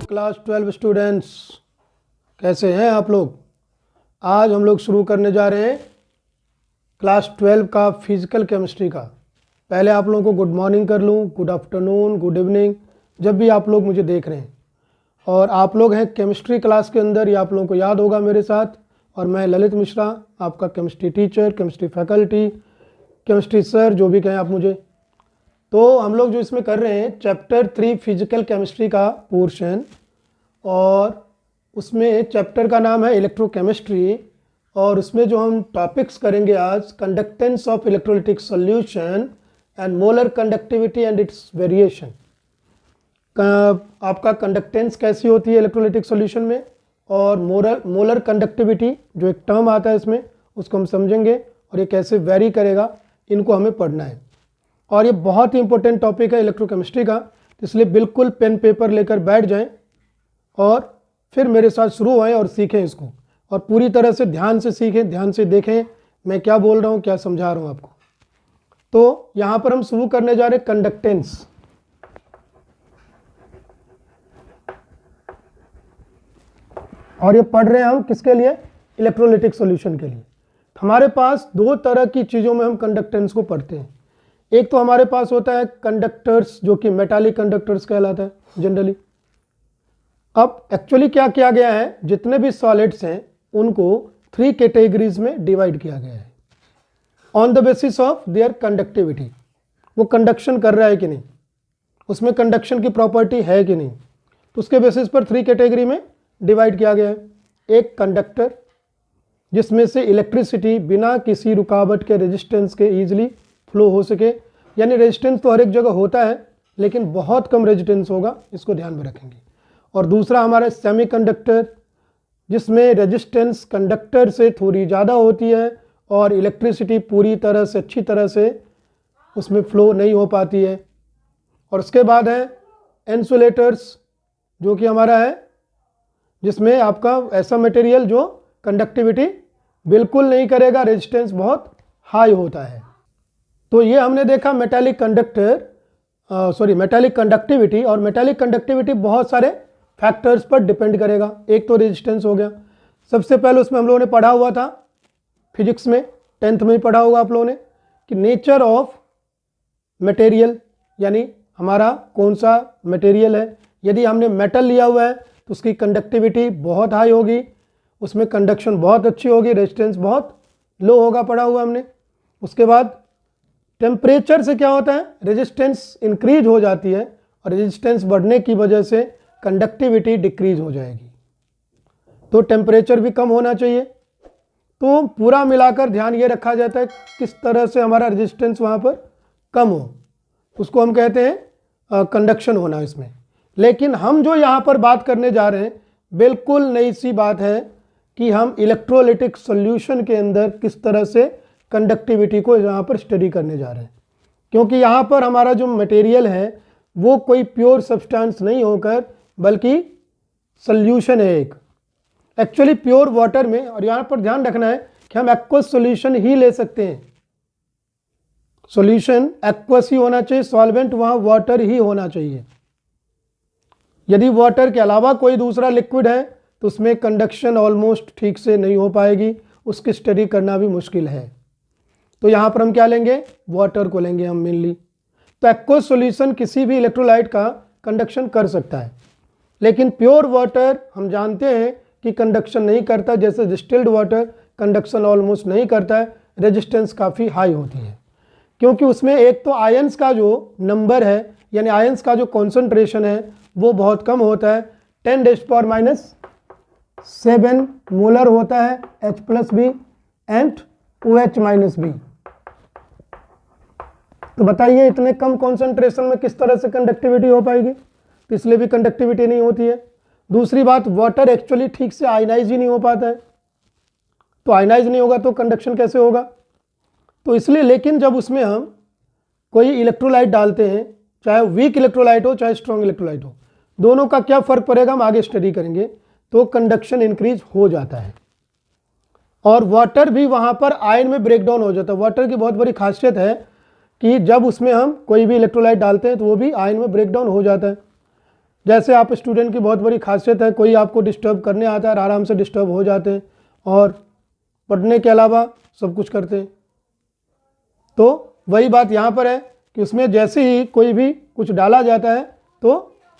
Class 12 students, कैसे हैं आप लोग। आज हम लोग शुरू करने जा रहे हैं क्लास 12 का फिजिकल केमिस्ट्री का। पहले आप लोगों को गुड मॉर्निंग कर लूँ, गुड आफ्टरनून, गुड इवनिंग, जब भी आप लोग मुझे देख रहे हैं। और आप लोग हैं केमिस्ट्री क्लास के अंदर, ये आप लोगों को याद होगा मेरे साथ। और मैं ललित मिश्रा, आपका chemistry teacher, chemistry faculty, chemistry sir, जो भी कहें आप मुझे। तो हम लोग जो इसमें कर रहे हैं चैप्टर 3 फिजिकल केमिस्ट्री का पोर्शन, और उसमें चैप्टर का नाम है इलेक्ट्रोकेमिस्ट्री। और उसमें जो हम टॉपिक्स करेंगे आज, conductance of electrolytic solution and molar conductivity and it's variation. आपका कंडक्टेंस कैसी होती है इलेक्ट्रोलिटिक सॉल्यूशन में, और मोलर कंडक्टिविटी जो एक टर्म आता है इसमें, उसको हम समझेंगे और ये कैसे वेरी करेगा, इनको हमें पढ़ना है। और ये बहुत ही इंपॉर्टेंट टॉपिक है इलेक्ट्रोकेमिस्ट्री का, इसलिए बिल्कुल पेन पेपर लेकर बैठ जाएं और फिर मेरे साथ शुरू होएं और सीखें इसको। और पूरी तरह से ध्यान से सीखें, ध्यान से देखें मैं क्या बोल रहा हूँ, क्या समझा रहा हूँ आपको। तो यहाँ पर हम शुरू करने जा रहे हैं कंडक्टेंस। और ये पढ़ रहे हैं हम किसके लिए, इलेक्ट्रोलिटिक सॉल्यूशन के लिए। हमारे पास दो तरह की चीज़ों में हम कंडक्टेंस को पढ़ते हैं। एक तो हमारे पास होता है कंडक्टर्स, जो कि मेटालिक कंडक्टर्स कहलाता है जनरली। अब एक्चुअली क्या किया गया है, जितने भी सॉलिड्स हैं उनको 3 कैटेगरीज में डिवाइड किया गया है on the basis of their conductivity. वो कंडक्शन कर रहा है कि नहीं, उसमें कंडक्शन की प्रॉपर्टी है कि नहीं, तो उसके बेसिस पर 3 कैटेगरी में डिवाइड किया गया है। एक कंडक्टर, जिसमें से इलेक्ट्रिसिटी बिना किसी रुकावट के रेजिस्टेंस के ईजिली फ्लो हो सके, यानी रेजिस्टेंस तो हर एक जगह होता है लेकिन बहुत कम रेजिस्टेंस होगा, इसको ध्यान में रखेंगे। और दूसरा हमारा सेमीकंडक्टर, जिसमें रेजिस्टेंस कंडक्टर से थोड़ी ज़्यादा होती है और इलेक्ट्रिसिटी पूरी तरह से अच्छी तरह से उसमें फ्लो नहीं हो पाती है। और उसके बाद है इंसुलेटर्स, जो कि हमारा है जिसमें आपका ऐसा मटेरियल जो कंडक्टिविटी बिल्कुल नहीं करेगा, रेजिस्टेंस बहुत हाई होता है। तो ये हमने देखा मेटालिक कंडक्टिविटी। और मेटालिक कंडक्टिविटी बहुत सारे फैक्टर्स पर डिपेंड करेगा। एक तो रेजिस्टेंस हो गया, सबसे पहले उसमें हम लोगों ने पढ़ा हुआ था फिजिक्स में, 10th में ही पढ़ा होगा आप लोगों ने, कि नेचर ऑफ मटेरियल, यानी हमारा कौन सा मटेरियल है। यदि हमने मेटल लिया हुआ है तो उसकी कंडक्टिविटी बहुत हाई होगी, उसमें कंडक्शन बहुत अच्छी होगी, रेजिस्टेंस बहुत लो होगा, पढ़ा हुआ हमने। उसके बाद टेम्परेचर से क्या होता है, रेजिस्टेंस इंक्रीज हो जाती है, और रेजिस्टेंस बढ़ने की वजह से कंडक्टिविटी डिक्रीज हो जाएगी। तो टेम्परेचर भी कम होना चाहिए। तो पूरा मिलाकर ध्यान ये रखा जाता है किस तरह से हमारा रेजिस्टेंस वहाँ पर कम हो, उसको हम कहते हैं कंडक्शन होना इसमें। लेकिन हम जो यहाँ पर बात करने जा रहे हैं बिल्कुल नई सी बात है कि हम इलेक्ट्रोलिटिक सॉल्यूशन के अंदर किस तरह से कंडक्टिविटी को यहाँ पर स्टडी करने जा रहे हैं। क्योंकि यहाँ पर हमारा जो मटेरियल है वो कोई प्योर सब्सटेंस नहीं होकर बल्कि सॉल्यूशन है एक, एक्चुअली प्योर वाटर में। और यहाँ पर ध्यान रखना है कि हम एक्वस सॉल्यूशन ही ले सकते हैं। सॉल्यूशन एक्वस ही होना चाहिए, सॉल्वेंट वहाँ वाटर ही होना चाहिए। यदि वाटर के अलावा कोई दूसरा लिक्विड है तो उसमें कंडक्शन ऑलमोस्ट ठीक से नहीं हो पाएगी, उसकी स्टडी करना भी मुश्किल है। तो यहाँ पर हम क्या लेंगे, वाटर को लेंगे हम मेनली। तो एक्वस सॉल्यूशन किसी भी इलेक्ट्रोलाइट का कंडक्शन कर सकता है, लेकिन प्योर वाटर हम जानते हैं कि कंडक्शन नहीं करता, जैसे डिस्टिल्ड वाटर कंडक्शन ऑलमोस्ट नहीं करता है, रेजिस्टेंस काफ़ी हाई होती है। क्योंकि उसमें एक तो आयंस का जो नंबर है, यानी आयंस का जो कॉन्सेंट्रेशन है वो बहुत कम होता है, 10⁻⁷ मोलर होता है H+B एंड OH-B। तो बताइए इतने कम कॉन्सेंट्रेशन में किस तरह से कंडक्टिविटी हो पाएगी, तो इसलिए भी कंडक्टिविटी नहीं होती है। दूसरी बात, वाटर एक्चुअली ठीक से आयनाइज ही नहीं हो पाता है, तो आयनाइज नहीं होगा तो कंडक्शन कैसे होगा। तो इसलिए, लेकिन जब उसमें हम कोई इलेक्ट्रोलाइट डालते हैं, चाहे वीक इलेक्ट्रोलाइट हो चाहे स्ट्रॉन्ग इलेक्ट्रोलाइट हो, दोनों का क्या फ़र्क पड़ेगा हम आगे स्टडी करेंगे, तो कंडक्शन इंक्रीज हो जाता है। और वाटर भी वहाँ पर आयन में ब्रेक डाउन हो जाता है। वाटर की बहुत बड़ी खासियत है कि जब उसमें हम कोई भी इलेक्ट्रोलाइट डालते हैं तो वो भी आयन में ब्रेक डाउन हो जाता है। जैसे आप स्टूडेंट की बहुत बड़ी खासियत है, कोई आपको डिस्टर्ब करने आता है, आराम से डिस्टर्ब हो जाते हैं और पढ़ने के अलावा सब कुछ करते हैं। तो वही बात यहाँ पर है कि उसमें जैसे ही कोई भी कुछ डाला जाता है तो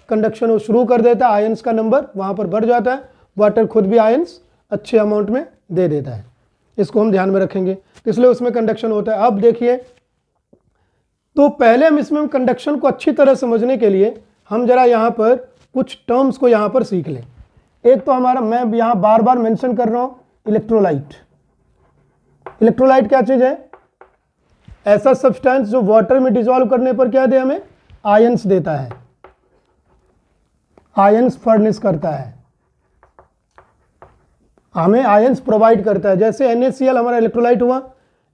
कंडक्शन वो शुरू कर देता है, आयंस का नंबर वहाँ पर बढ़ जाता है, वाटर खुद भी आयंस अच्छे अमाउंट में दे देता है। इसको हम ध्यान में रखेंगे, तो इसलिए उसमें कंडक्शन होता है। अब देखिए, तो पहले हम इसमें कंडक्शन को अच्छी तरह समझने के लिए हम जरा यहाँ पर कुछ टर्म्स को यहाँ पर सीख लें। एक तो हमारा, मैं यहाँ बार बार मेंशन कर रहा हूँ, इलेक्ट्रोलाइट। इलेक्ट्रोलाइट क्या चीज़ है? ऐसा सब्सटेंस जो वाटर में डिसॉल्व करने पर क्या दे, हमें आयंस देता है, आयंस फर्निश करता है, हमें आयंस प्रोवाइड करता है। जैसे NaCl हमारा इलेक्ट्रोलाइट हुआ,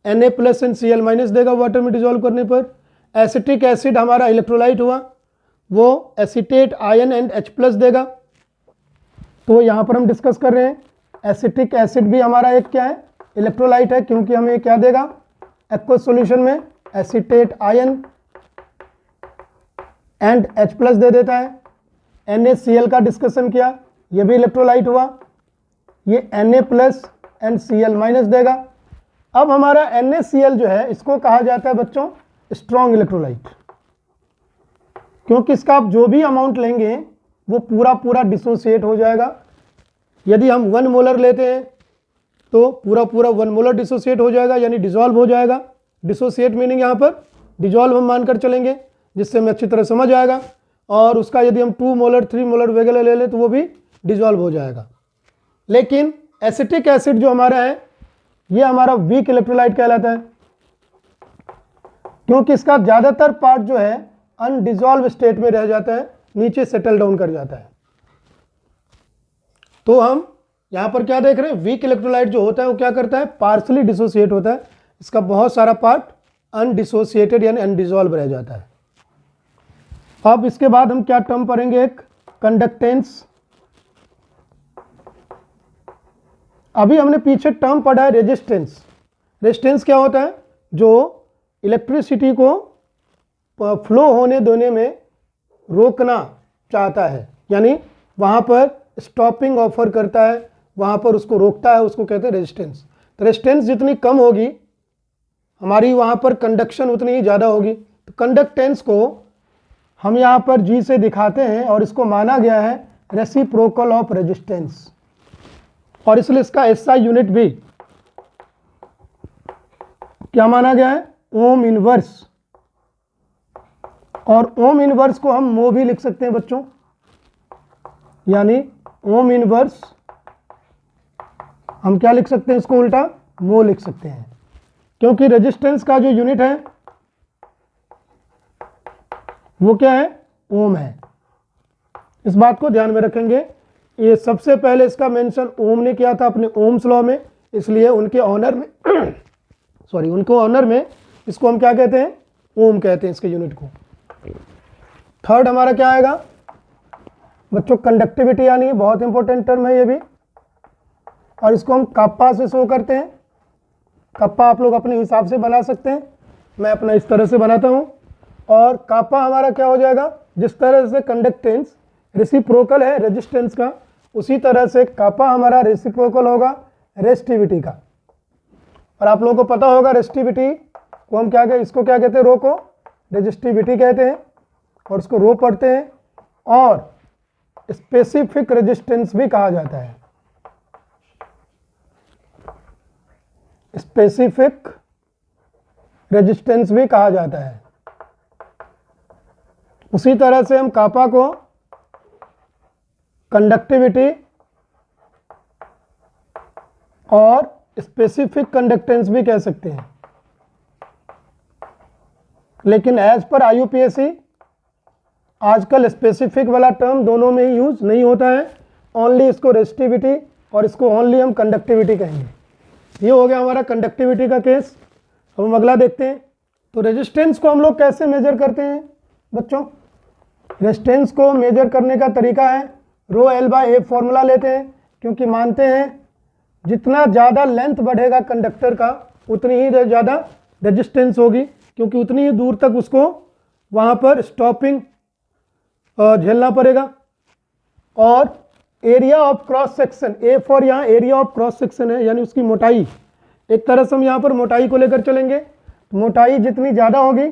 Na plus and Cl minus देगा वाटर में डिसॉल्व करने पर। एसिटिक एसिड हमारा इलेक्ट्रोलाइट हुआ, वो acetate ion and H plus देगा। तो यहाँ पर हम डिस्कस कर रहे हैं, एसिटिक एसिड भी हमारा एक क्या है, इलेक्ट्रोलाइट है, क्योंकि हमें क्या देगा एक्वस सॉल्यूशन में, acetate ion and H plus दे देता है। NaCl का डिस्कशन किया, ये भी इलेक्ट्रोलाइट हुआ, ये Na plus and Cl minus देगा। अब हमारा NaCl जो है, इसको कहा जाता है बच्चों स्ट्रॉन्ग इलेक्ट्रोलाइट, क्योंकि इसका आप जो भी अमाउंट लेंगे वो पूरा पूरा डिसोसिएट हो जाएगा। यदि हम 1 मोलर लेते हैं तो पूरा पूरा 1 मोलर डिसोसिएट हो जाएगा, यानी डिसॉल्व हो जाएगा। डिसोसिएट मीनिंग यहाँ पर डिसॉल्व हम मानकर चलेंगे, जिससे हमें अच्छी तरह समझ आएगा। और उसका यदि हम 2 मोलर 3 मोलर वगैरह ले लें तो वो भी डिसॉल्व हो जाएगा। लेकिन एसिटिक एसिड जो हमारा है, ये हमारा वीक इलेक्ट्रोलाइट कहलाता है, क्योंकि इसका ज़्यादातर पार्ट जो है अनडिसॉल्व स्टेट में रह जाता है, नीचे सेटल डाउन कर जाता है। तो हम यहाँ पर क्या देख रहे हैं, वीक इलेक्ट्रोलाइट जो होता है वो क्या करता है, पार्शली डिसोसिएट होता है, इसका बहुत सारा पार्ट अनडिसोसिएटेड यानी अनडिसॉल्व रह जाता है। अब इसके बाद हम क्या टर्म पढ़ेंगे, एक कंडक्टेंस। अभी हमने पीछे टर्म पढ़ा है रेजिस्टेंस। रेजिस्टेंस क्या होता है, जो इलेक्ट्रिसिटी को फ्लो होने देने में रोकना चाहता है, यानी वहाँ पर स्टॉपिंग ऑफर करता है, वहाँ पर उसको रोकता है, उसको कहते हैं रेजिस्टेंस। तो रेजिस्टेंस जितनी कम होगी हमारी, वहाँ पर कंडक्शन उतनी ही ज़्यादा होगी। तो कंडक्टेंस को हम यहाँ पर G से दिखाते हैं और इसको माना गया है रेसिप्रोकल ऑफ रेजिस्टेंस, और इसलिए इसका SI यूनिट भी क्या माना गया है, ओम इनवर्स। और ओम इनवर्स को हम मो भी लिख सकते हैं बच्चों, यानी ओम इनवर्स हम क्या लिख सकते हैं, इसको उल्टा मो लिख सकते हैं, क्योंकि रेजिस्टेंस का जो यूनिट है वो क्या है, ओम है। इस बात को ध्यान में रखेंगे। ये सबसे पहले इसका मेंशन ओम ने किया था अपने ओम्स लॉ में, इसलिए उनके ऑनर में उनके ऑनर में इसको हम क्या कहते हैं, ओम कहते हैं इसके यूनिट को। थर्ड हमारा क्या आएगा बच्चों, कंडक्टिविटी, यानी बहुत इंपॉर्टेंट टर्म है ये भी, और इसको हम कप्पा से शो करते हैं। कप्पा आप लोग अपने हिसाब से बना सकते हैं, मैं अपना इस तरह से बनाता हूँ। और कापा हमारा क्या हो जाएगा, जिस तरह से कंडक्टेंस रेसिप्रोकल है रेजिस्टेंस का, उसी तरह से कापा हमारा रेसिप्रोकल होगा रेसिस्टिविटी का। और आप लोगों को पता होगा रेसिस्टिविटी को हम क्या कहते हैं, इसको क्या कहते हैं, रो को रेजिस्टिविटी कहते हैं, और उसको रो पढ़ते हैं। और स्पेसिफिक रेजिस्टेंस भी कहा जाता है, स्पेसिफिक रेजिस्टेंस भी कहा जाता है। उसी तरह से हम कापा को कंडक्टिविटी और स्पेसिफिक कंडक्टेंस भी कह सकते हैं। लेकिन एज पर IUPAC आजकल स्पेसिफिक वाला टर्म दोनों में ही यूज नहीं होता है, ओनली इसको रेजिस्टिविटी और इसको ओनली हम कंडक्टिविटी कहेंगे। ये हो गया हमारा कंडक्टिविटी का केस। अब हम अगला देखते हैं। तो रेजिस्टेंस को हम लोग कैसे मेजर करते हैं बच्चों, रेजिस्टेंस को मेजर करने का तरीका है ρL/A फॉर्मूला लेते हैं, क्योंकि मानते हैं जितना ज़्यादा लेंथ बढ़ेगा कंडक्टर का उतनी ही ज़्यादा रेजिस्टेंस होगी, क्योंकि उतनी ही दूर तक उसको वहाँ पर स्टॉपिंग झेलना पड़ेगा। और area of cross section, A for यहाँ एरिया ऑफ क्रॉस सेक्शन है, यानी उसकी मोटाई। एक तरह से हम यहाँ पर मोटाई को लेकर चलेंगे, तो मोटाई जितनी ज़्यादा होगी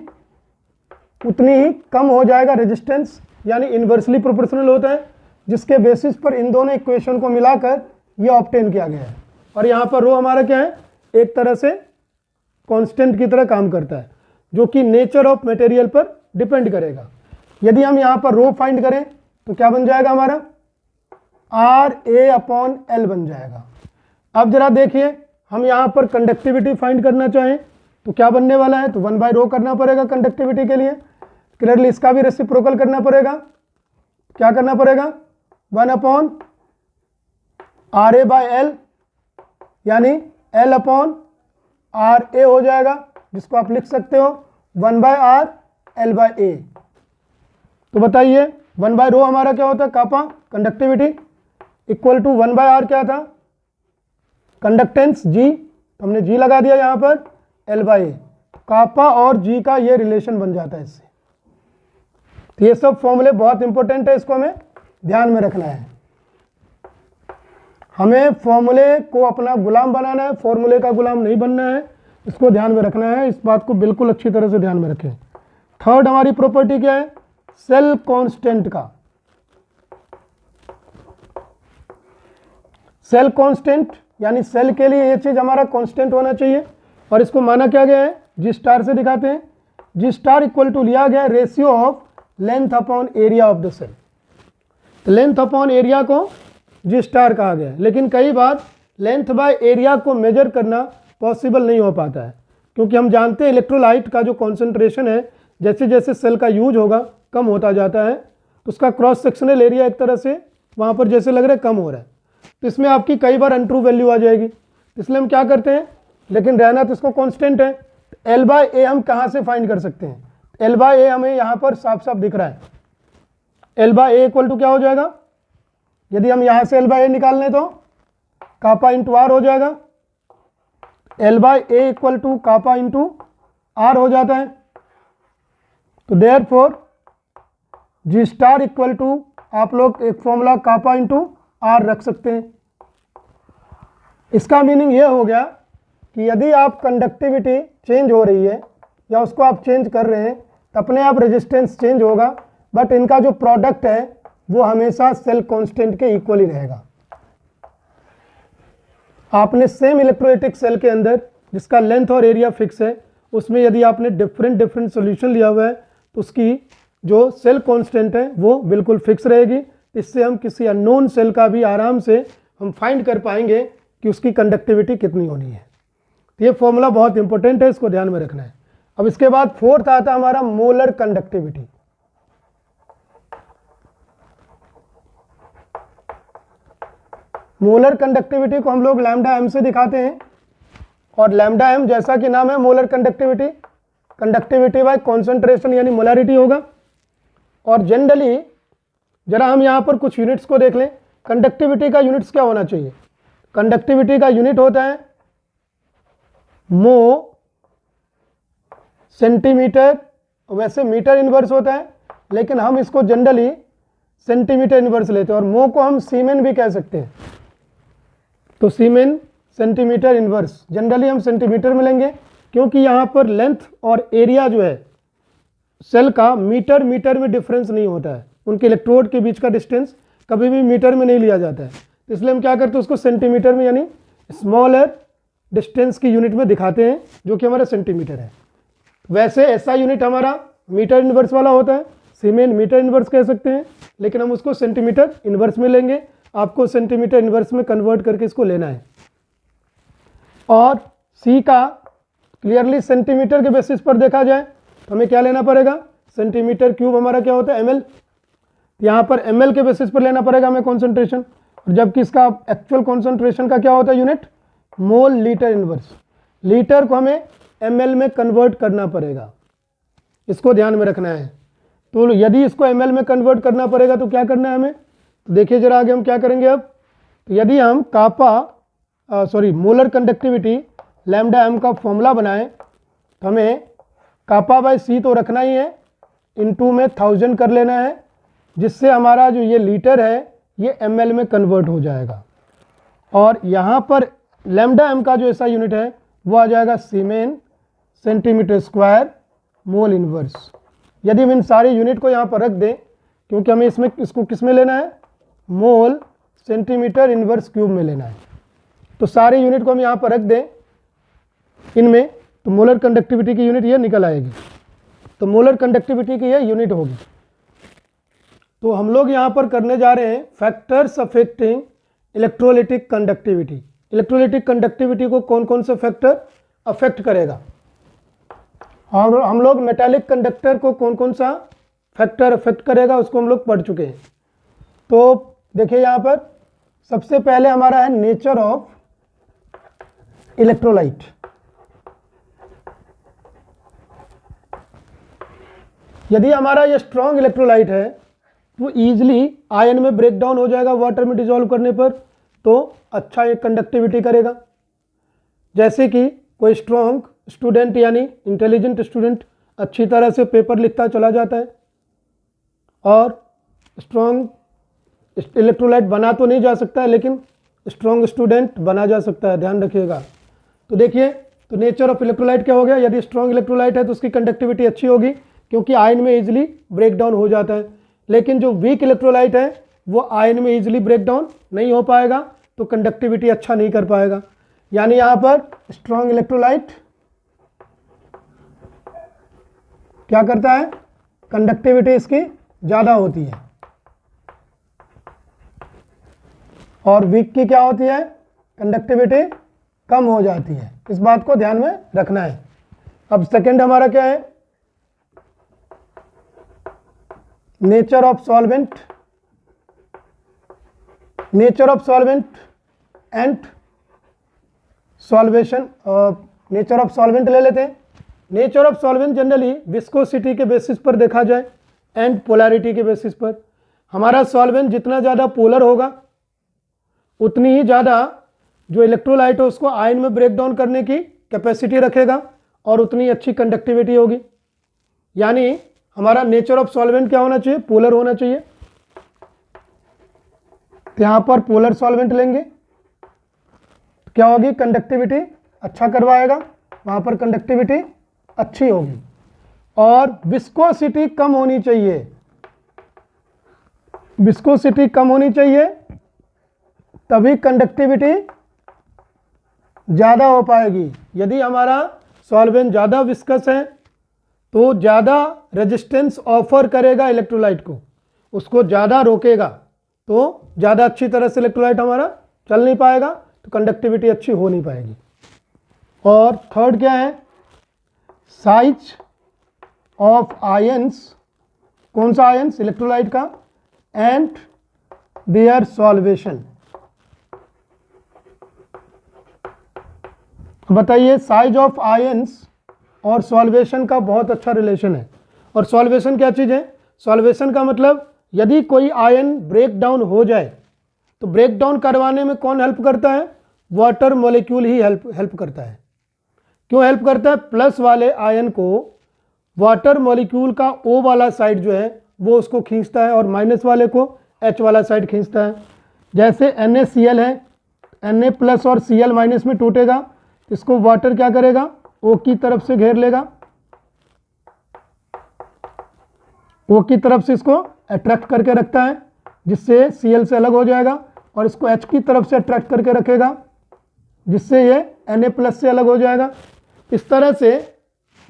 उतनी ही कम हो जाएगा रेजिस्टेंस, यानी इन्वर्सली प्रोपोर्शनल होता है, जिसके बेसिस पर इन दोनों इक्वेशन को मिलाकर ये ऑब्टेन किया गया है। और यहाँ पर रो हमारा क्या है, एक तरह से कांस्टेंट की तरह काम करता है, जो कि नेचर ऑफ मटेरियल पर डिपेंड करेगा। यदि हम यहाँ पर रो फाइंड करें तो क्या बन जाएगा हमारा, RA/L बन जाएगा। अब जरा देखिए, हम यहाँ पर कंडक्टिविटी फाइंड करना चाहें तो क्या बनने वाला है, तो 1/ρ करना पड़ेगा कंडक्टिविटी के लिए। क्लियरली इसका भी रेसिप्रोकल करना पड़ेगा। क्या करना पड़ेगा, 1/RA/L, यानी L/RA हो जाएगा, जिसको आप लिख सकते हो 1/R/L/A। तो बताइए 1/ρ हमारा क्या होता है, कापा कंडक्टिविटी, इक्वल टू 1/R क्या था, कंडक्टेंस G, तो हमने G लगा दिया यहाँ पर, L/A। कापा और G का ये रिलेशन बन जाता है इससे। तो ये सब फॉर्मूले बहुत इंपॉर्टेंट है, इसको हमें ध्यान में रखना है। हमें फॉर्मूले को अपना गुलाम बनाना है, फॉर्मूले का गुलाम नहीं बनना है, इसको ध्यान में रखना है। इस बात को बिल्कुल अच्छी तरह से ध्यान में रखें। थर्ड हमारी प्रॉपर्टी क्या है, सेल कांस्टेंट का। सेल कांस्टेंट यानी सेल के लिए ये चीज हमारा कांस्टेंट होना चाहिए, और इसको माना क्या गया है, G स्टार से दिखाते हैं। G स्टार इक्वल टू लिया गया है ratio of length upon area of the cell. तो लेंथ अपॉन एरिया को G स्टार कहा गया है, लेकिन कई बार लेंथ बाय एरिया को मेजर करना पॉसिबल नहीं हो पाता है, क्योंकि हम जानते हैं इलेक्ट्रोलाइट का जो कॉन्सेंट्रेशन है जैसे जैसे सेल का यूज होगा कम होता जाता है, तो उसका क्रॉस सेक्शनल एरिया एक तरह से वहाँ पर जैसे लग रहा है कम हो रहा है। तो इसमें आपकी कई बार अनट्रू वैल्यू आ जाएगी, इसलिए हम क्या करते हैं, लेकिन रहना तो इसको कांस्टेंट है। L/A हम कहाँ से फाइंड कर सकते हैं, L/A हमें यहाँ पर साफ साफ दिख रहा है। L/A इक्वल टू क्या हो जाएगा, यदि हम यहाँ से L/A निकाल लें तो कापा इंटू R हो जाएगा। L/A equal to kappa into R हो जाता है। तो therefore G star equal to आप लोग एक फॉर्मूला कापा इंटू R रख सकते हैं। इसका मीनिंग ये हो गया कि यदि आप कंडक्टिविटी चेंज हो रही है या उसको आप चेंज कर रहे हैं तो अपने आप रेजिस्टेंस चेंज होगा, बट इनका जो प्रोडक्ट है वो हमेशा सेल कांस्टेंट के इक्वल ही रहेगा। आपने सेम इलेक्ट्रोलाइटिक सेल के अंदर जिसका लेंथ और एरिया फिक्स है, उसमें यदि आपने डिफरेंट सॉल्यूशन लिया हुआ है तो उसकी जो सेल कांस्टेंट है वो बिल्कुल फिक्स रहेगी। इससे हम किसी अननोन सेल का भी आराम से हम फाइंड कर पाएंगे कि उसकी कंडक्टिविटी कितनी होनी है। तो ये फॉर्मूला बहुत इंपॉर्टेंट है, इसको ध्यान में रखना है। अब इसके बाद फोर्थ आता है हमारा मोलर कंडक्टिविटी। मोलर कंडक्टिविटी को हम लोग लैम्डा एम से दिखाते हैं, और लैम्डा एम जैसा कि नाम है molar conductivity, conductivity bye concentration यानी मोलारिटी होगा। और जनरली जरा हम यहाँ पर कुछ यूनिट्स को देख लें। कंडक्टिविटी का यूनिट्स क्या होना चाहिए, कंडक्टिविटी का यूनिट होता है मो सेंटीमीटर, वैसे मीटर इनवर्स होता है, लेकिन हम इसको जनरली सेंटीमीटर इनवर्स लेते हैं, और मो को हम सीमेन भी कह सकते हैं। तो सीमेन सेंटीमीटर इनवर्स जनरली हम सेंटीमीटर में लेंगे, क्योंकि यहाँ पर लेंथ और एरिया जो है सेल का मीटर में डिफरेंस नहीं होता है, उनके इलेक्ट्रोड के बीच का डिस्टेंस कभी भी मीटर में नहीं लिया जाता है। इसलिए हम क्या करते हैं, उसको सेंटीमीटर में यानी स्मॉलर डिस्टेंस की यूनिट में दिखाते हैं, जो कि हमारा सेंटीमीटर है। वैसे ऐसा यूनिट हमारा मीटर इनवर्स वाला होता है, सीमेन मीटर इनवर्स कह सकते हैं, लेकिन हम उसको सेंटीमीटर इनवर्स में लेंगे। आपको सेंटीमीटर इनवर्स में कन्वर्ट करके इसको लेना है। और सी का क्लियरली सेंटीमीटर के बेसिस पर देखा जाए तो हमें क्या लेना पड़ेगा, सेंटीमीटर क्यूब हमारा क्या होता है ml, यहाँ पर ml के बेसिस पर लेना पड़ेगा हमें कॉन्सेंट्रेशन, और जबकि इसका एक्चुअल कॉन्सेंट्रेशन का क्या होता है unit, mole litre inverse. Litre को हमें ml में कन्वर्ट करना पड़ेगा, इसको ध्यान में रखना है। तो यदि इसको ml में कन्वर्ट करना पड़ेगा तो क्या करना है हमें, तो देखिए जरा आगे हम क्या करेंगे। अब तो यदि हम मोलर कंडक्टिविटी लैम्डा एम का फॉर्मूला बनाएं तो हमें कापा बाय सी तो रखना ही है, इनटू में 1000 कर लेना है, जिससे हमारा जो ये लीटर है ये ml में कन्वर्ट हो जाएगा। और यहाँ पर लैम्डा m का जो ऐसा यूनिट है वो आ जाएगा सीमेन सेंटीमीटर स्क्वायर मोल इनवर्स। यदि हम इन सारे यूनिट को यहाँ पर रख दें, क्योंकि हमें इसको किस में लेना है, मोल सेंटीमीटर इनवर्स क्यूब में लेना है, तो सारे यूनिट को हम यहाँ पर रख दें इनमें, तो मोलर कंडक्टिविटी की यूनिट ये निकल आएगी। तो मोलर कंडक्टिविटी की ये यूनिट होगी। तो हम लोग यहाँ पर करने जा रहे हैं factors affecting electrolytic conductivity. Electrolytic conductivity को कौन कौन से फैक्टर अफेक्ट करेगा, और हम लोग मेटालिक कंडक्टर को कौन कौन सा फैक्टर अफेक्ट करेगा उसको हम लोग पढ़ चुके हैं। तो देखिए यहाँ पर सबसे पहले हमारा है नेचर ऑफ इलेक्ट्रोलाइट। यदि हमारा ये स्ट्रॉन्ग इलेक्ट्रोलाइट है तो ईजिली आयन में ब्रेक डाउन हो जाएगा वाटर में डिसॉल्व करने पर, तो अच्छा एक कंडक्टिविटी करेगा। जैसे कि कोई स्ट्रॉन्ग स्टूडेंट यानी इंटेलिजेंट स्टूडेंट अच्छी तरह से पेपर लिखता चला जाता है, और स्ट्रॉन्ग इलेक्ट्रोलाइट बना तो नहीं जा सकता है लेकिन स्ट्रॉन्ग स्टूडेंट बना जा सकता है, ध्यान रखिएगा। तो देखिए, तो नेचर ऑफ इलेक्ट्रोलाइट क्या हो गया, यदि स्ट्रॉन्ग इलेक्ट्रोलाइट है तो उसकी कंडक्टिविटी अच्छी होगी क्योंकि आयन में इजीली ब्रेक डाउन हो जाता है। लेकिन जो वीक इलेक्ट्रोलाइट है वो आयन में इजीली ब्रेक डाउन नहीं हो पाएगा, तो कंडक्टिविटी अच्छा नहीं कर पाएगा। यानी यहाँ पर स्ट्रॉन्ग इलेक्ट्रोलाइट क्या करता है, कंडक्टिविटी इसकी ज़्यादा होती है, और वीक की क्या होती है, कंडक्टिविटी कम हो जाती है। इस बात को ध्यान में रखना है। अब सेकंड हमारा क्या है, nature of solvent. Nature of solvent and solvation. Nature of solvent ले लेते हैं। Nature of solvent generally viscosity के बेसिस पर देखा जाए एंड पोलैरिटी के बेसिस पर। हमारा सॉल्वेंट जितना ज़्यादा पोलर होगा उतनी ही ज़्यादा जो इलेक्ट्रोलाइट है उसको आयन में ब्रेक डाउन करने की कैपेसिटी रखेगा और उतनी अच्छी कंडक्टिविटी होगी। यानी हमारा नेचर ऑफ सॉल्वेंट क्या होना चाहिए, पोलर होना चाहिए। तो यहाँ पर पोलर सॉल्वेंट लेंगे, क्या होगी, कंडक्टिविटी अच्छा करवाएगा, वहाँ पर कंडक्टिविटी अच्छी होगी। और विस्कोसिटी कम होनी चाहिए, विस्कोसिटी कम होनी चाहिए तभी कंडक्टिविटी ज़्यादा हो पाएगी। यदि हमारा सॉल्वेंट ज़्यादा विस्कस है तो ज़्यादा रेजिस्टेंस ऑफर करेगा इलेक्ट्रोलाइट को, उसको ज़्यादा रोकेगा, तो ज़्यादा अच्छी तरह से इलेक्ट्रोलाइट हमारा चल नहीं पाएगा, तो कंडक्टिविटी अच्छी हो नहीं पाएगी। और थर्ड क्या है, साइज ऑफ आयंस। कौन सा आयंस, इलेक्ट्रोलाइट का, एंड देयर सॉल्वेशन। बताइए, साइज ऑफ आयंस और सॉल्वेशन का बहुत अच्छा रिलेशन है। और सॉल्वेशन क्या चीज़ है, सॉल्वेशन का मतलब यदि कोई आयन ब्रेक डाउन हो जाए तो ब्रेक डाउन करवाने में कौन हेल्प करता है, वाटर मॉलिक्यूल ही हेल्प करता है। क्यों हेल्प करता है, प्लस वाले आयन को वाटर मॉलिक्यूल का O वाला साइड जो है वो उसको खींचता है और माइनस वाले को H वाला साइड खींचता है। जैसे NaCl है, Na प्लस और Cl माइनस में टूटेगा, इसको वाटर क्या करेगा, O की तरफ से घेर लेगा, O की तरफ से इसको अट्रैक्ट करके रखता है जिससे Cl से अलग हो जाएगा, और इसको H की तरफ से अट्रैक्ट करके रखेगा जिससे ये Na प्लस से अलग हो जाएगा। इस तरह से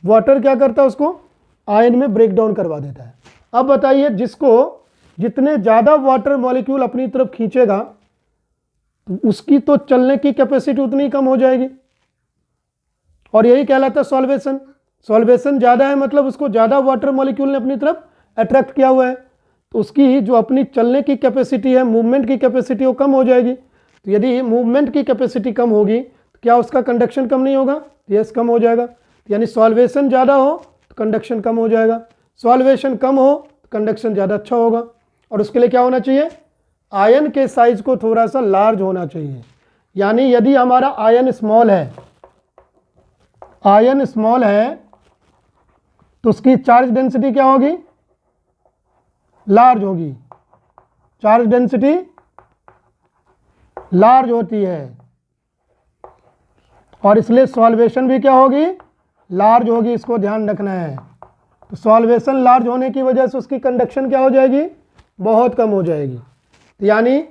वाटर क्या करता है, उसको आयन में ब्रेक डाउन करवा देता है। अब बताइए, जिसको जितने ज़्यादा वाटर मॉलिक्यूल अपनी तरफ खींचेगा उसकी तो चलने की कैपेसिटी उतनी कम हो जाएगी, और यही कहलाता है सॉल्वेशन। सॉल्वेशन ज़्यादा है मतलब उसको ज़्यादा वाटर मॉलिक्यूल ने अपनी तरफ अट्रैक्ट किया हुआ है, तो उसकी जो अपनी चलने की कैपेसिटी है, मूवमेंट की कैपेसिटी, वो कम हो जाएगी। तो यदि मूवमेंट की कैपेसिटी कम होगी तो क्या उसका कंडक्शन कम नहीं होगा, यस कम हो जाएगा। यानी सॉल्वेशन ज़्यादा हो तो कंडक्शन कम हो जाएगा, सॉल्वेशन कम हो तो कंडक्शन ज़्यादा अच्छा होगा। और उसके लिए क्या होना चाहिए, आयन के साइज को थोड़ा सा लार्ज होना चाहिए। यानी यदि हमारा आयन स्मॉल है, आयन स्मॉल है तो उसकी चार्ज डेंसिटी क्या होगी, लार्ज होगी। चार्ज डेंसिटी लार्ज होती है और इसलिए सॉल्वेशन भी क्या होगी, लार्ज होगी। इसको ध्यान रखना है। तो सॉल्वेशन लार्ज होने की वजह से उसकी कंडक्शन क्या हो जाएगी, बहुत कम हो जाएगी। तो यानी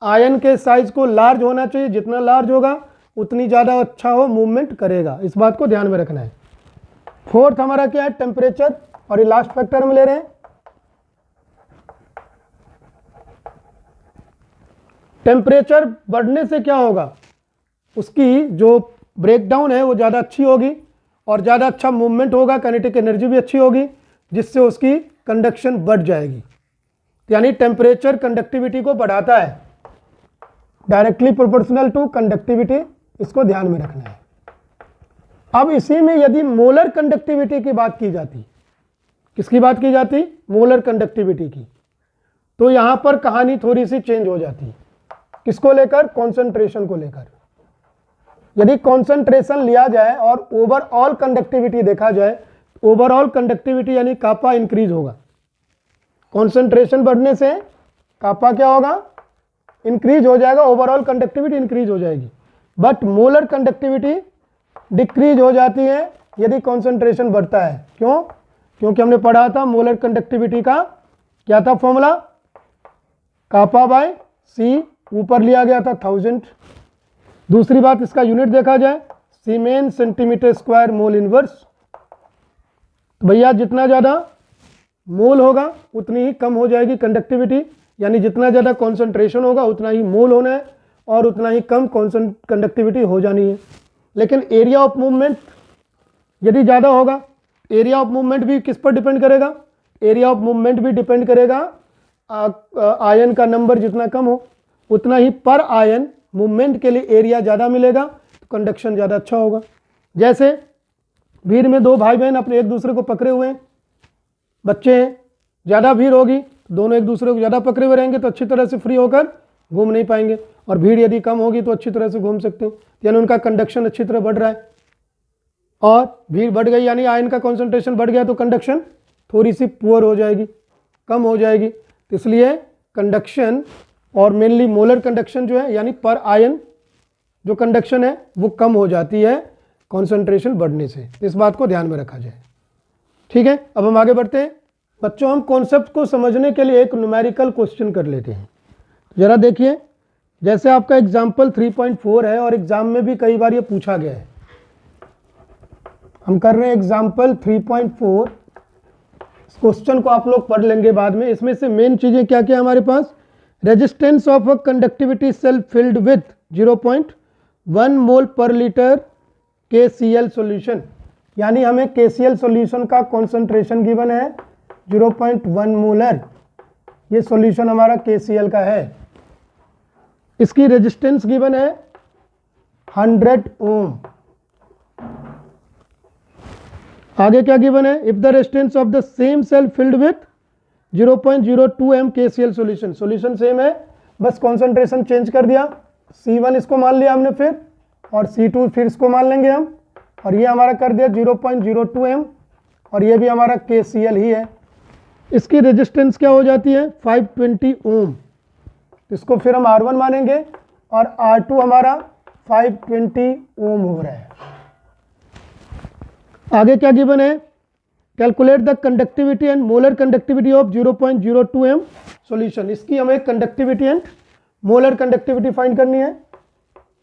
आयन के साइज को लार्ज होना चाहिए, जितना लार्ज होगा उतनी ज़्यादा अच्छा हो मूवमेंट करेगा। इस बात को ध्यान में रखना है। फोर्थ हमारा क्या है, टेम्परेचर, और ये लास्ट फैक्टर हम ले रहे हैं। टेम्परेचर बढ़ने से क्या होगा, उसकी जो ब्रेकडाउन है वो ज़्यादा अच्छी होगी और ज़्यादा अच्छा मूवमेंट होगा, काइनेटिक एनर्जी भी अच्छी होगी, जिससे उसकी कंडक्शन बढ़ जाएगी। यानी टेम्परेचर कंडक्टिविटी को बढ़ाता है, डायरेक्टली प्रोपोर्शनल टू कंडक्टिविटी। इसको ध्यान में रखना है। अब इसी में यदि मोलर कंडक्टिविटी की बात की जाती, किसकी बात की जाती, मोलर कंडक्टिविटी की, तो यहां पर कहानी थोड़ी सी चेंज हो जाती। किसको लेकर, कॉन्सेंट्रेशन को लेकर। यदि कॉन्सेंट्रेशन लिया जाए और ओवरऑल कंडक्टिविटी देखा जाए, ओवरऑल कंडक्टिविटी यानी कापा इंक्रीज होगा। कॉन्सेंट्रेशन बढ़ने से कापा क्या होगा, इंक्रीज हो जाएगा, ओवरऑल कंडक्टिविटी इंक्रीज हो जाएगी। बट मोलर कंडक्टिविटी डिक्रीज हो जाती है यदि कॉन्सेंट्रेशन बढ़ता है। क्यों, क्योंकि हमने पढ़ा था मोलर कंडक्टिविटी का क्या था फॉर्मूला, कापा बाय सी, ऊपर लिया गया था 1000। दूसरी बात, इसका यूनिट देखा जाए सीमेन सेंटीमीटर स्क्वायर मोल इनवर्स। तो भैया जितना ज़्यादा मोल होगा उतनी ही कम हो जाएगी कंडक्टिविटी, यानी जितना ज़्यादा कॉन्सेंट्रेशन होगा उतना ही मोल होना है और उतना ही कम कंडक्टिविटी हो जानी है। लेकिन एरिया ऑफ मूवमेंट यदि ज़्यादा होगा, एरिया ऑफ मूवमेंट भी किस पर डिपेंड करेगा, एरिया ऑफ मूवमेंट भी डिपेंड करेगा आयन का नंबर जितना कम हो उतना ही पर आयन मूवमेंट के लिए एरिया ज़्यादा मिलेगा, तो कंडक्शन ज़्यादा अच्छा होगा। जैसे भीड़ में दो भाई बहन अपने एक दूसरे को पकड़े हुए हैं, बच्चे हैं, ज़्यादा भीड़ होगी, दोनों एक दूसरे को ज़्यादा पकड़े हुए रहेंगे तो अच्छी तरह से फ्री होकर घूम नहीं पाएंगे, और भीड़ यदि कम होगी तो अच्छी तरह से घूम सकते हैं, यानी उनका कंडक्शन अच्छी तरह बढ़ रहा है। और भीड़ बढ़ गई यानी आयन का कॉन्सेंट्रेशन बढ़ गया तो कंडक्शन थोड़ी सी पुअर हो जाएगी, कम हो जाएगी। तो इसलिए कंडक्शन और मेनली मोलर कंडक्शन जो है यानी पर आयन जो कंडक्शन है वो कम हो जाती है कॉन्सेंट्रेशन बढ़ने से। इस बात को ध्यान में रखा जाए। ठीक है, अब हम आगे बढ़ते हैं। बच्चों, हम कॉन्सेप्ट को समझने के लिए एक न्यूमेरिकल क्वेश्चन कर लेते हैं। जरा देखिए, जैसे आपका एग्जाम्पल 3.4 है और एग्जाम में भी कई बार ये पूछा गया है। हम कर रहे हैं एग्जाम्पल 3.4। इस क्वेश्चन को आप लोग पढ़ लेंगे बाद में। इसमें से मेन चीजें क्या क्या हमारे पास, resistance of a conductivity cell filled with 0.1 mole per litre KCl solution, यानी हमें KCl सॉल्यूशन का कॉन्सेंट्रेशन गिवन है 0.1 मोलर। ये सॉल्यूशन हमारा KCl का है। इसकी रेजिस्टेंस गिवन है 100 ओम। आगे क्या गिवन है, if the resistance of the same cell filled with 0.02 m KCl solution. Solution same है, बस कॉन्सेंट्रेशन चेंज कर दिया। C1 इसको मान लिया हमने फिर, और C2 फिर इसको मान लेंगे हम, और ये हमारा कर दिया 0.02 m, और ये भी हमारा KCl ही है। इसकी रेजिस्टेंस क्या हो जाती है 520 ओम। इसको फिर हम R1 मानेंगे, और R2 हमारा 520 ओम हो रहा है। आगे क्या गिवन है, calculate the conductivity and molar conductivity of 0.02 m solution. इसकी हमें conductivity and molar conductivity find करनी है,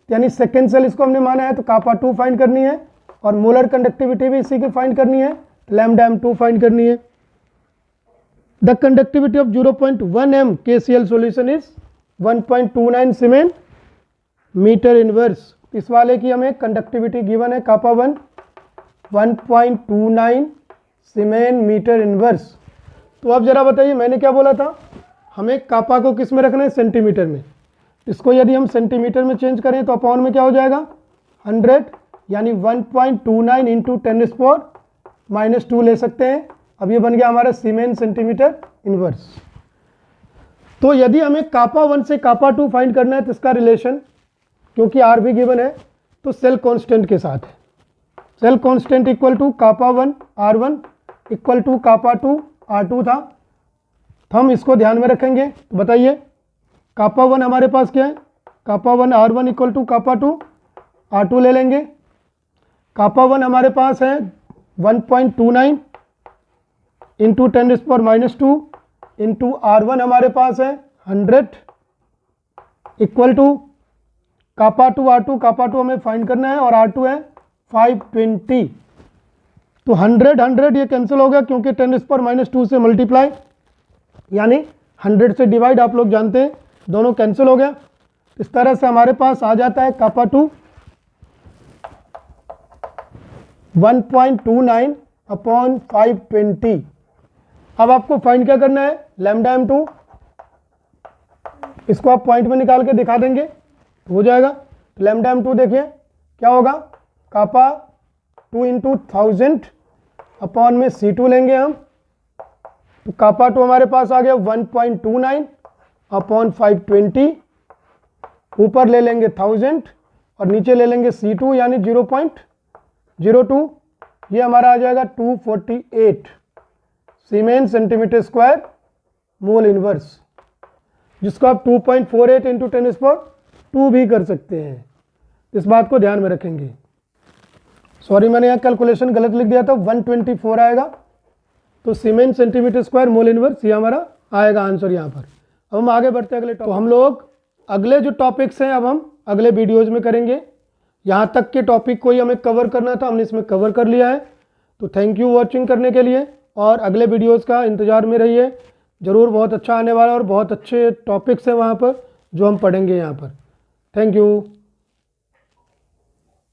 यानी सेकेंड सेल इसको हमने माना है तो कापा 2 फाइंड करनी है, और मोलर कंडक्टिविटी भी इसी की फाइंड करनी है, लैम्डा m2 फाइंड करनी है। The conductivity of 0.1 m KCl solution is 1.29 siemens metre inverse. इस वाले की हमें कंडक्टिविटी गिवन है कापा 1.29 सीमेन मीटर इनवर्स। तो अब जरा बताइए, मैंने क्या बोला था, हमें कापा को किस में रखना है, सेंटीमीटर में। इसको यदि हम सेंटीमीटर में चेंज करें तो अपॉन में क्या हो जाएगा 100, यानी 1.29 इंटू 10⁻² ले सकते हैं। अब ये बन गया हमारा सीमेन सेंटीमीटर इनवर्स। तो यदि हमें कापा 1 से कापा 2 फाइंड करना है तो इसका रिलेशन, क्योंकि R भी गिवन है, तो सेल कांस्टेंट के साथ है। Cell constant equal to kappa 1 R1 equal to kappa 2 R2 था, तो हम इसको ध्यान में रखेंगे। तो बताइए, कापा 1 हमारे पास क्या है कापा 1 R1 equal to kappa 2 R2 ले लेंगे। कापा 1 हमारे पास है 1.29 इंटू 10⁻² इंटू R1 हमारे पास है 100 इक्वल टू कापा 2 R2, कापा 2 हमें फाइंड करना है और R2 है 520। तो 100 ये कैंसिल हो गया क्योंकि 10⁻² से मल्टीप्लाई यानी 100 से डिवाइड, आप लोग जानते हैं, दोनों कैंसिल हो गया। इस तरह से हमारे पास आ जाता है कापा 2 1.29 अपॉन 520। अब आपको फाइंड क्या करना है, लैम्डा m2, इसको आप पॉइंट में निकाल के दिखा देंगे तो हो जाएगा। तो लैम्डा m2 देखिए क्या होगा, कापा 2 इंटू 1000 अपॉन में C2 लेंगे हम, तो कापा 2 हमारे पास आ गया 1.29 अपॉन 520, ऊपर ले लेंगे 1000 और नीचे ले लेंगे C2 यानी 0.02, ये हमारा आ जाएगा 248 siemens centimetre square mole inverse, जिसको आप 2.48 इंटू 10⁻² भी कर सकते हैं। इस बात को ध्यान में रखेंगे। सॉरी मैंने यहाँ कैलकुलेशन गलत लिख दिया था, 124 आएगा। तो siemens centimetre square mole inverse ये हमारा आएगा आंसर यहाँ पर। अब हम आगे बढ़ते हैं अगले टॉपिक। तो हम लोग अगले जो टॉपिक्स हैं अब हम अगले वीडियोज़ में करेंगे। यहाँ तक के टॉपिक को ही हमें कवर करना था, हमने इसमें कवर कर लिया है। तो थैंक यू वॉचिंग करने के लिए और अगले वीडियोज़ का इंतज़ार में रहिए। ज़रूर बहुत अच्छा आने वाला और बहुत अच्छे टॉपिक्स हैं वहाँ पर जो हम पढ़ेंगे यहाँ पर। Thank you.